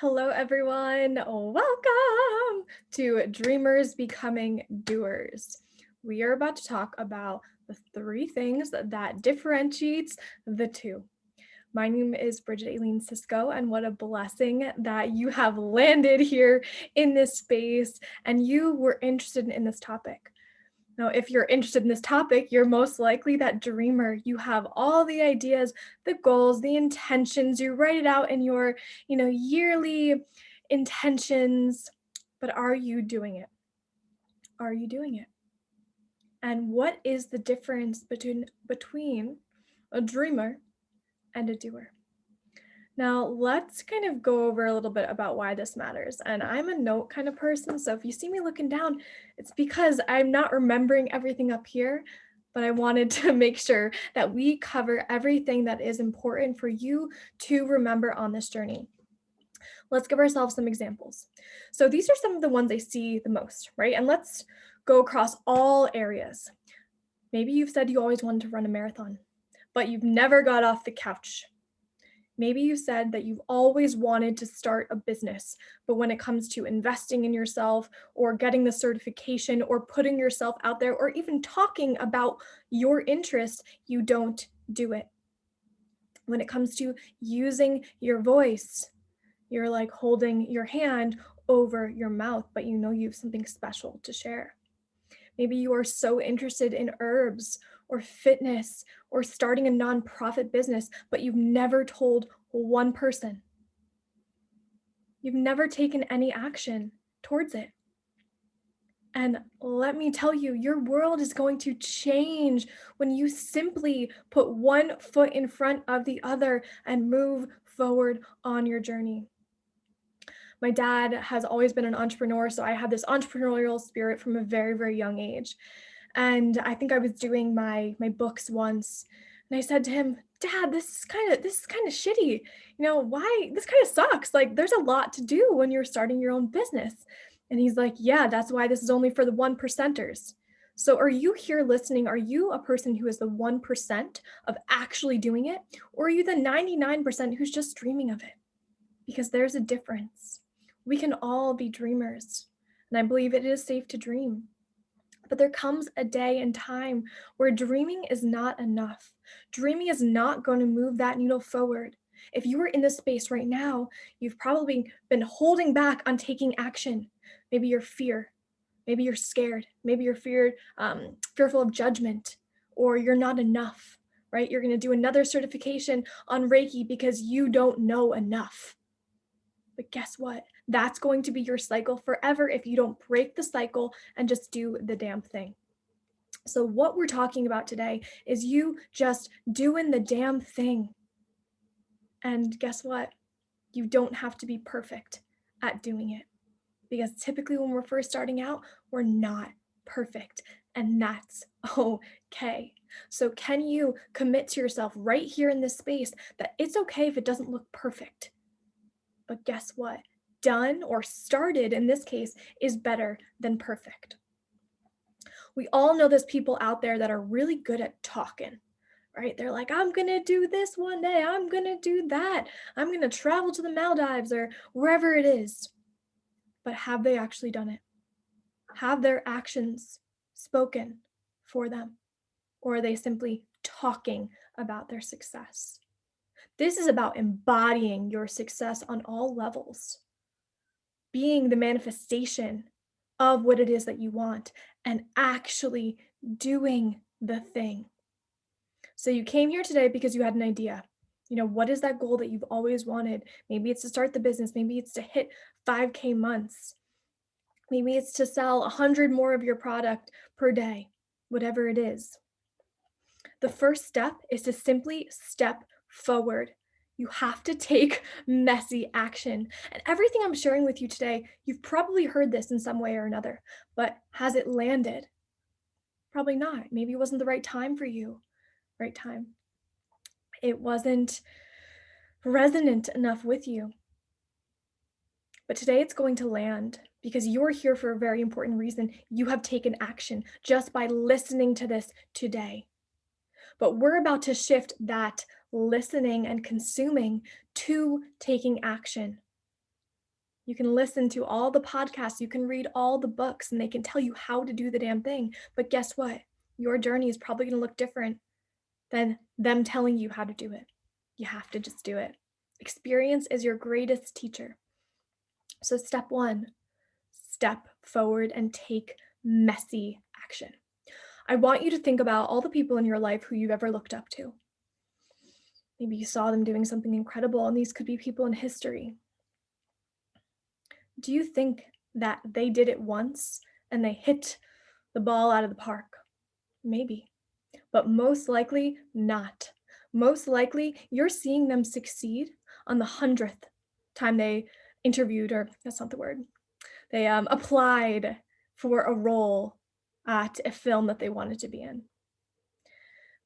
Hello, everyone. Welcome to Dreamers Becoming Doers. We are about to talk about the three things that differentiates the two. My name is Bridget Aileen Cisco, and what a blessing that you have landed here in this space and you were interested in this topic. Now, if you're interested in this topic, you're most likely that dreamer. You have all the ideas, the goals, the intentions. You write it out in your, yearly intentions. But are you doing it? Are you doing it? And what is the difference between a dreamer and a doer? Now, let's kind of go over a little bit about why this matters. And I'm a note kind of person, so if you see me looking down, it's because I'm not remembering everything up here, but I wanted to make sure that we cover everything that is important for you to remember on this journey. Let's give ourselves some examples. So these are some of the ones I see the most, right? And let's go across all areas. Maybe you've said you always wanted to run a marathon, but you've never got off the couch. Maybe you said that you've always wanted to start a business, but when it comes to investing in yourself or getting the certification or putting yourself out there or even talking about your interests, you don't do it. When it comes to using your voice, you're like holding your hand over your mouth, but you know you have something special to share. Maybe you are so interested in herbs or fitness or starting a nonprofit business, but you've never told one person. You've never taken any action towards it. And let me tell you, your world is going to change when you simply put one foot in front of the other and move forward on your journey. My dad has always been an entrepreneur, so I had this entrepreneurial spirit from a very, very young age. And I think I was doing my books once, and I said to him, "Dad, this is kind of shitty. Why this kind of sucks. Like there's a lot to do when you're starting your own business." And he's like, "Yeah, that's why this is only for the one percenters." So are you here listening? Are you a person who is the 1% of actually doing it? Or are you the 99% who's just dreaming of it? Because there's a difference. We can all be dreamers, and I believe it is safe to dream. But there comes a day and time where dreaming is not enough. Dreaming is not going to move that needle forward. If you are in this space right now, you've probably been holding back on taking action. Maybe you're fear. Maybe you're scared. Maybe you're fearful of judgment, or you're not enough, right? You're going to do another certification on Reiki because you don't know enough. But guess what? That's going to be your cycle forever if you don't break the cycle and just do the damn thing. So, what we're talking about today is you just doing the damn thing. And guess what? You don't have to be perfect at doing it because typically when we're first starting out, we're not perfect, and that's okay. So, can you commit to yourself right here in this space that it's okay if it doesn't look perfect? But guess what? Done or started in this case is better than perfect. We all know there's people out there that are really good at talking, right? They're like, I'm going to do this one day. I'm going to do that. I'm going to travel to the Maldives or wherever it is. But have they actually done it? Have their actions spoken for them? Or are they simply talking about their success? This is about embodying your success on all levels, being the manifestation of what it is that you want and actually doing the thing. So you came here today because you had an idea. What is that goal that you've always wanted? Maybe it's to start the business. Maybe it's to hit 5K months. Maybe it's to sell 100 more of your product per day, whatever it is. The first step is to simply step forward. You have to take messy action. And everything I'm sharing with you today, you've probably heard this in some way or another, but has it landed? Probably not. Maybe it wasn't the right time for you. Right time. It wasn't resonant enough with you. But today it's going to land because you're here for a very important reason. You have taken action just by listening to this today. But we're about to shift that listening and consuming to taking action. You can listen to all the podcasts, you can read all the books, and they can tell you how to do the damn thing. But guess what? Your journey is probably going to look different than them telling you how to do it. You have to just do it. Experience is your greatest teacher. So step 1, step forward and take messy action. I want you to think about all the people in your life who you've ever looked up to. Maybe you saw them doing something incredible, and these could be people in history. Do you think that they did it once and they hit the ball out of the park? Maybe, but most likely not. Most likely, you're seeing them succeed on the 100th time they interviewed, or that's not the word, they applied for a role at a film that they wanted to be in.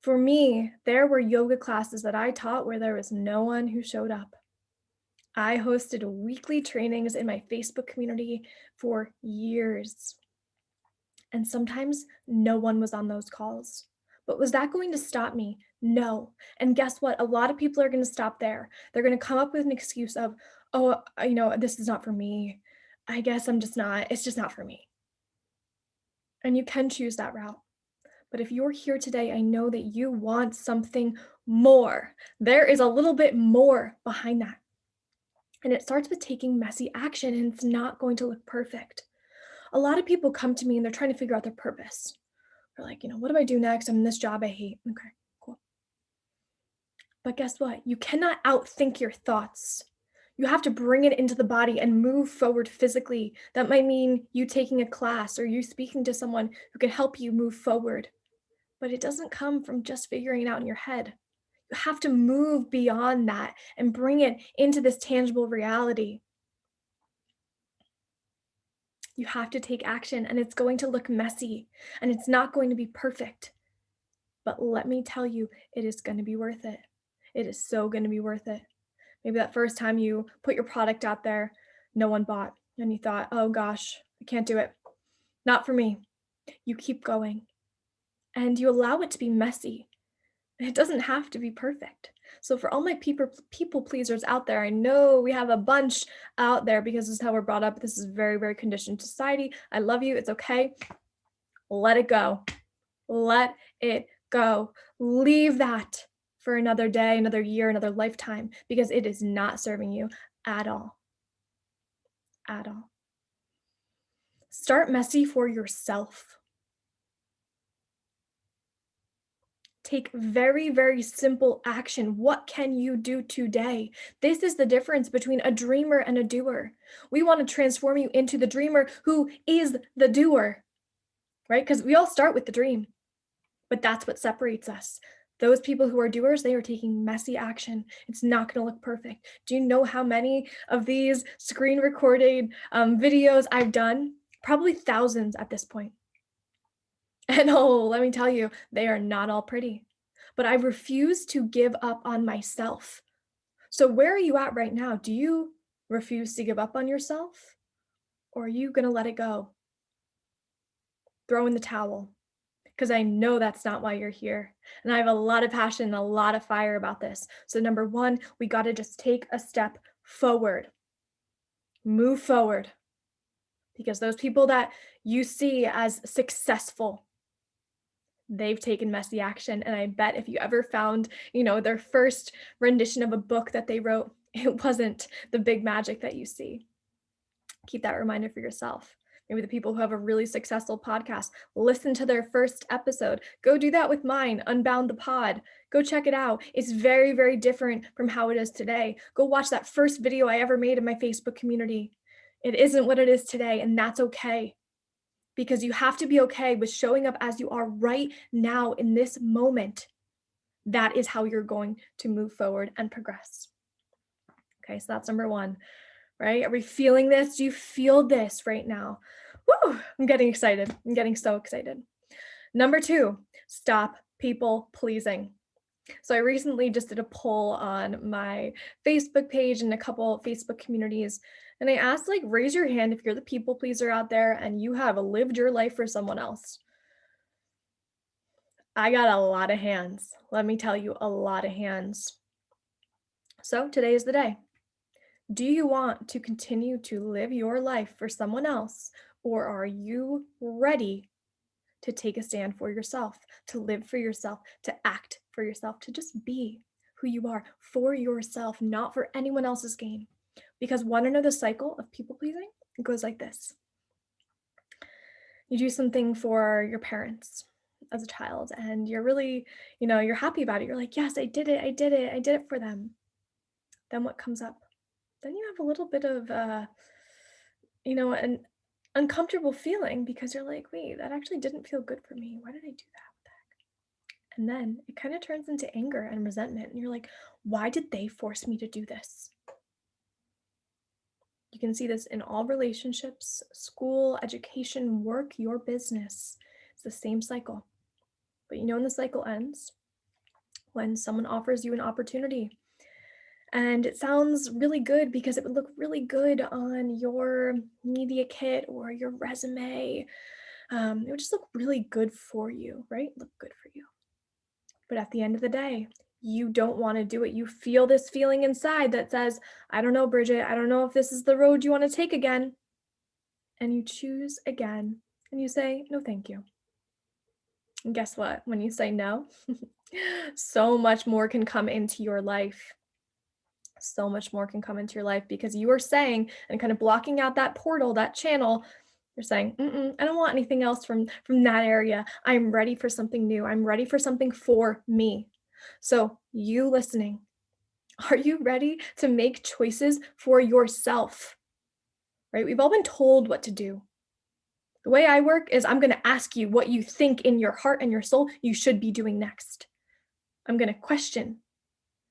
For me, there were yoga classes that I taught where there was no one who showed up. I hosted weekly trainings in my Facebook community for years, and sometimes no one was on those calls. But was that going to stop me? No. And guess what? A lot of people are going to stop there. They're going to come up with an excuse of, oh, this is not for me. I guess it's just not for me. And you can choose that route. But if you're here today, I know that you want something more. There is a little bit more behind that. And it starts with taking messy action, and it's not going to look perfect. A lot of people come to me and they're trying to figure out their purpose. They're like, what do I do next? I'm in this job I hate. Okay, cool. But guess what? You cannot outthink your thoughts. You have to bring it into the body and move forward physically. That might mean you taking a class or you speaking to someone who can help you move forward. But it doesn't come from just figuring it out in your head. You have to move beyond that and bring it into this tangible reality. You have to take action, and it's going to look messy and it's not going to be perfect. But let me tell you, it is going to be worth it. It is so going to be worth it. Maybe that first time you put your product out there, no one bought, and you thought, oh gosh, I can't do it. Not for me. You keep going and you allow it to be messy. It doesn't have to be perfect. So for all my people pleasers out there, I know we have a bunch out there because this is how we're brought up. This is very, very conditioned society. I love you. It's okay. Let it go. Let it go. Leave that for another day, another year, another lifetime, because it is not serving you at all. At all. Start messy for yourself. Take very, very simple action. What can you do today? This is the difference between a dreamer and a doer. We want to transform you into the dreamer who is the doer, right? Because we all start with the dream, but that's what separates us. Those people who are doers, they are taking messy action. It's not going to look perfect. Do you know how many of these screen recorded videos I've done? Probably thousands at this point. And oh, let me tell you, they are not all pretty, but I refuse to give up on myself. So where are you at right now? Do you refuse to give up on yourself, or are you going to let it go? Throw in the towel, because I know that's not why you're here. And I have a lot of passion and a lot of fire about this. So number 1, we got to just take a step forward. Move forward. Because those people that you see as successful, they've taken messy action. And I bet if you ever found, their first rendition of a book that they wrote, it wasn't the big magic that you see. Keep that reminder for yourself. Maybe the people who have a really successful podcast, listen to their first episode. Go do that with mine, Unbound the Pod. Go check it out. It's very, very different from how it is today. Go watch that first video I ever made in my Facebook community. It isn't what it is today, and that's okay. Because you have to be okay with showing up as you are right now in this moment. That is how you're going to move forward and progress. Okay, so that's number 1, right? Are we feeling this? Do you feel this right now? Woo, I'm getting excited. I'm getting so excited. Number 2, stop people pleasing. So I recently just did a poll on my Facebook page and a couple Facebook communities. And I asked, raise your hand if you're the people pleaser out there and you have lived your life for someone else. I got a lot of hands. Let me tell you, a lot of hands. So today is the day. Do you want to continue to live your life for someone else, or are you ready to take a stand for yourself, to live for yourself, to act for yourself, to just be who you are for yourself, not for anyone else's gain? Because want to know the cycle of people pleasing? It goes like this. You do something for your parents as a child and you're really, you're happy about it. You're like, yes, I did it. I did it. I did it for them. Then what comes up? Then you have a little bit of, an uncomfortable feeling because you're like, wait, that actually didn't feel good for me. Why did I do that? And then it kind of turns into anger and resentment. And you're like, why did they force me to do this? You can see this in all relationships, school, education, work, your business. It's the same cycle. But when the cycle ends? When someone offers you an opportunity. And it sounds really good because it would look really good on your media kit or your resume. It would just look really good for you, right? Look good for you. But at the end of the day, you don't want to do it. You feel this feeling inside that says, I don't know, Bridget, I don't know if this is the road you want to take again. And you choose again and you say, no, thank you. And guess what? When you say no, so much more can come into your life. So much more can come into your life because you are saying and kind of blocking out that portal, that channel. You're saying, I don't want anything else from that area. I'm ready for something new. I'm ready for something for me. So you listening, are you ready to make choices for yourself? Right? We've all been told what to do. The way I work is I'm going to ask you what you think in your heart and your soul you should be doing next. I'm going to question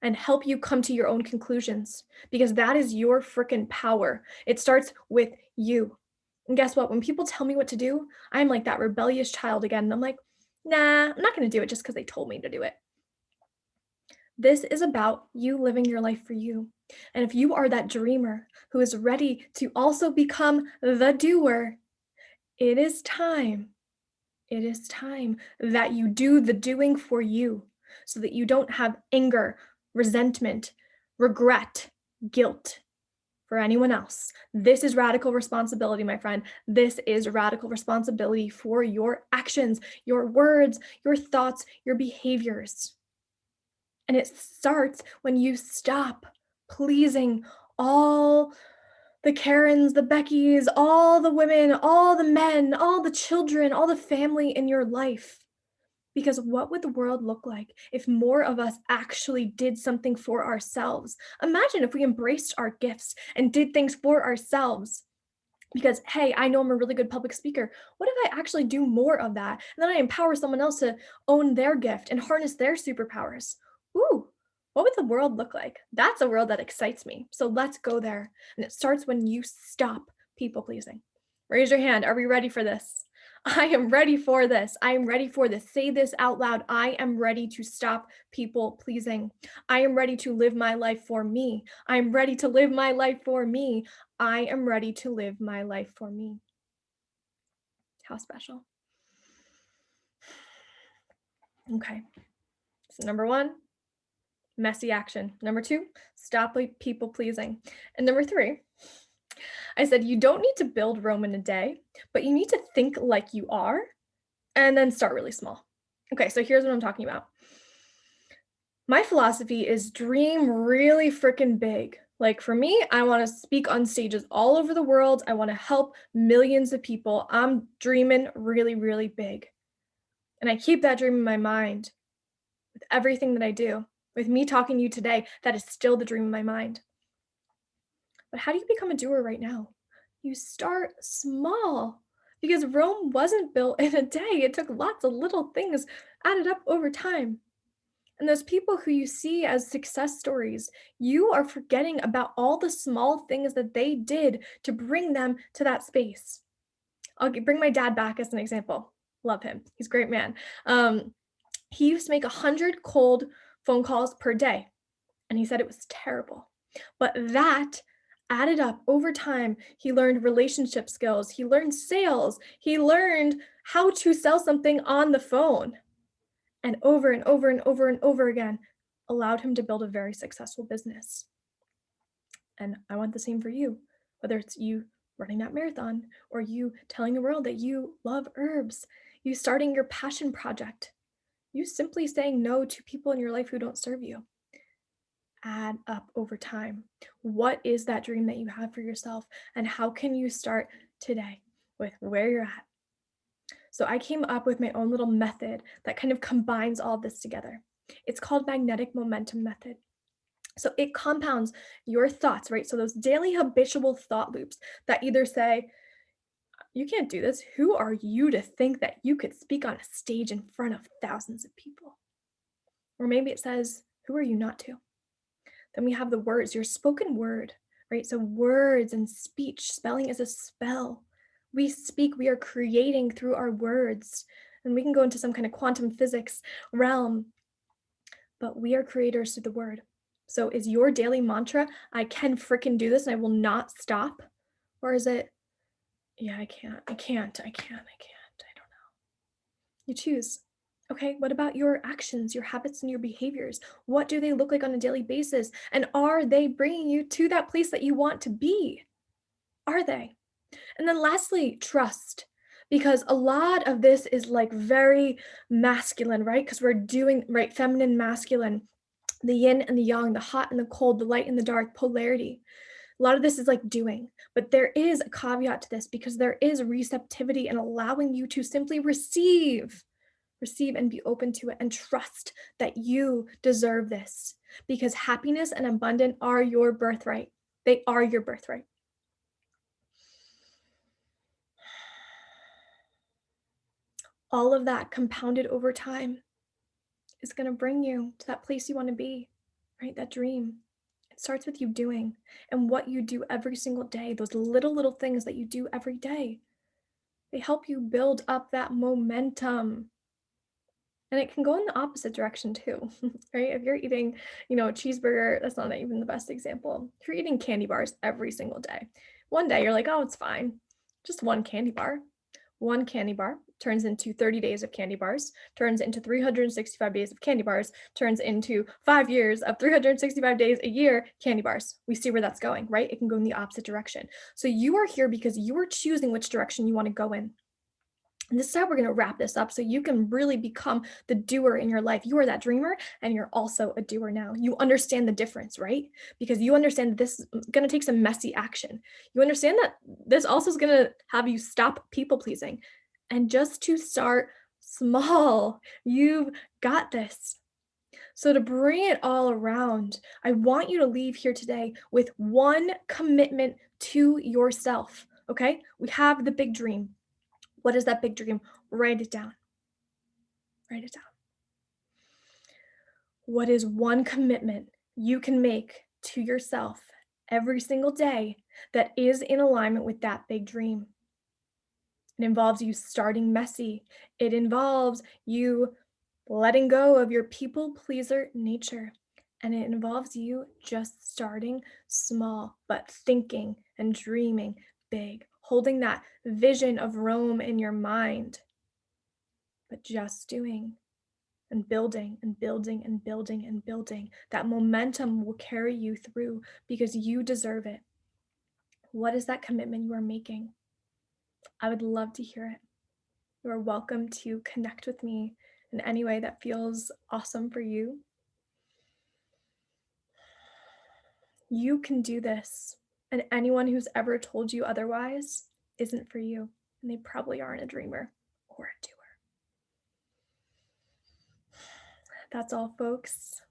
and help you come to your own conclusions because that is your freaking power. It starts with you. And guess what? When people tell me what to do, I'm like that rebellious child again. And I'm like, nah, I'm not going to do it just because they told me to do it. This is about you living your life for you. And if you are that dreamer who is ready to also become the doer, it is time. It is time that you do the doing for you so that you don't have anger, resentment, regret, guilt for anyone else. This is radical responsibility, my friend. This is radical responsibility for your actions, your words, your thoughts, your behaviors. And it starts when you stop pleasing all the Karens, the Beckys, all the women, all the men, all the children, all the family in your life. Because what would the world look like if more of us actually did something for ourselves? Imagine if we embraced our gifts and did things for ourselves. Because, hey, I know I'm a really good public speaker. What if I actually do more of that? And then I empower someone else to own their gift and harness their superpowers. Ooh, what would the world look like? That's a world that excites me. So let's go there. And it starts when you stop people pleasing. Raise your hand. Are we ready for this? I am ready for this. I am ready for this. Say this out loud. I am ready to stop people pleasing. I am ready to live my life for me. I am ready to live my life for me. I am ready to live my life for me. How special. Okay. So number 1, messy action. Number 2, stop people pleasing. And number 3, I said you don't need to build Rome in a day, but you need to think like you are and then start really small. Okay, so here's what I'm talking about. My philosophy is dream really freaking big. Like for me, I want to speak on stages all over the world. I want to help millions of people. I'm dreaming really, really big. And I keep that dream in my mind with everything that I do. With me talking to you today, that is still the dream in my mind. But how do you become a doer right now? You start small because Rome wasn't built in a day. It took lots of little things added up over time. And those people who you see as success stories, you are forgetting about all the small things that they did to bring them to that space. I'll bring my dad back as an example. Love him. He's a great man. He used to make 100 cold phone calls per day. And he said it was terrible. But that added up over time. He learned relationship skills. He learned sales. He learned how to sell something on the phone. And over and over and over and over again, allowed him to build a very successful business. And I want the same for you, whether it's you running that marathon or you telling the world that you love herbs, you starting your passion project, you simply saying no to people in your life who don't serve you. Add up over time. What is that dream that you have for yourself? And how can you start today with where you're at? So I came up with my own little method that kind of combines all of this together. It's called magnetic momentum method. So it compounds your thoughts, right? So those daily habitual thought loops that either say, you can't do this. Who are you to think that you could speak on a stage in front of thousands of people? Or maybe it says, who are you not to? Then we have the words, your spoken word, right? So words and speech, spelling is a spell. We speak, we are creating through our words. And we can go into some kind of quantum physics realm, but we are creators through the word. So is your daily mantra, I can freaking do this and I will not stop? Or is it, yeah, I can't. I don't know. You choose. Okay, what about your actions, your habits, and your behaviors? What do they look like on a daily basis? And are they bringing you to that place that you want to be? Are they? And then lastly, trust. Because a lot of this is like very masculine, right? Because we're doing, right, feminine, masculine, the yin and the yang, the hot and the cold, the light and the dark, polarity. A lot of this is like doing, but there is a caveat to this because there is receptivity and allowing you to simply receive and be open to it and trust that you deserve this because happiness and abundance are your birthright. They are your birthright. All of that compounded over time is going to bring you to that place you want to be, right? That dream. It starts with you doing and what you do every single day, those little things that you do every day. They help you build up that momentum. And it can go in the opposite direction too, right? If you're eating, a cheeseburger, that's not even the best example. If you're eating candy bars every single day, one day you're like, oh, it's fine. Just one candy bar. One candy bar turns into 30 days of candy bars, turns into 365 days of candy bars, turns into 5 years of 365 days a year candy bars. We see where that's going, right? It can go in the opposite direction. So you are here because you are choosing which direction you want to go in. And this is how we're going to wrap this up so you can really become the doer in your life. You are that dreamer and you're also a doer now. You understand the difference, right? Because you understand that this is going to take some messy action. You understand that this also is going to have you stop people pleasing and just to start small. You've got this. So to bring it all around, I want you to leave here today with one commitment to yourself. Okay? We have the big dream. What is that big dream? Write it down. Write it down. What is one commitment you can make to yourself every single day that is in alignment with that big dream? It involves you starting messy. It involves you letting go of your people pleaser nature. And it involves you just starting small, but thinking and dreaming big, holding that vision of Rome in your mind, but just doing and building and building and building and building. That momentum will carry you through because you deserve it. What is that commitment you are making? I would love to hear it. You are welcome to connect with me in any way that feels awesome for you. You can do this, and anyone who's ever told you otherwise isn't for you, and they probably aren't a dreamer or a doer. That's all, folks.